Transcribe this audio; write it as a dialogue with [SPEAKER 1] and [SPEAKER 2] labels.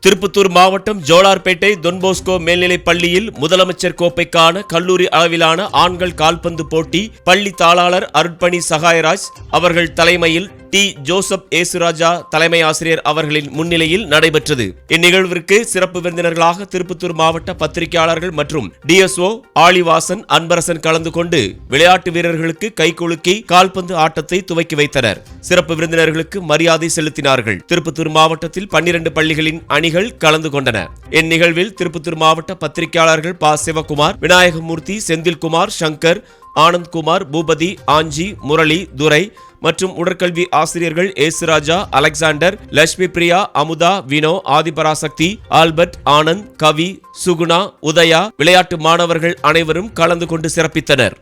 [SPEAKER 1] திருப்பத்தூர் மாவட்டம் ஜோலார்பேட்டை தொன்போஸ்கோ மேல்நிலைப் பள்ளியில் முதலமைச்சர் கோப்பைக்கான கல்லூரி அளவிலான ஆண்கள் கால்பந்து போட்டி பள்ளி தாளாளர் அருட்பணி சகாயராஜ் அவர்கள் தலைமையில் டி ஜோசப் ஏசுராஜா தலைமை ஆசிரியர் அவர்களின் முன்னிலையில் நடைபெற்றது. இந்நிகழ்விற்கு சிறப்பு விருந்தினர்களாக திருப்பத்தூர் மாவட்ட பத்திரிகையாளர்கள் மற்றும் டிஎஸ்ஓ ஆலிவாசன் அன்பரசன் கலந்து கொண்டு விளையாட்டு வீரர்களுக்கு கைகுலுக்கி கால்பந்து ஆட்டத்தை துவக்கி வைத்தனர். சிறப்பு விருந்தினர்களுக்கு மரியாதை செலுத்தினார்கள். திருப்பத்தூர் மாவட்டத்தில் 12 பள்ளிகளின் அணிகள் கலந்து கொண்டன. இந்நிகழ்வில் திருப்பத்தூர் மாவட்ட பத்திரிகையாளர்கள் ப. சிவகுமார், விநாயகமூர்த்தி, செந்தில்குமார், சங்கர், ஆனந்த்குமார், பூபதி, ஆஞ்சி, முரளி, துரை மற்றும் உடற்கல்வி ஆசிரியர்கள் ஏசுராஜா, அலெக்சாண்டர், லட்சுமி பிரியா, அமுதா, வினோ, ஆதிபராசக்தி, ஆல்பர்ட், ஆனந்த், கவி, சுகுணா, உதயா, விளையாட்டு மாணவர்கள் அனைவரும் கலந்து கொண்டு சிறப்பித்தனர்.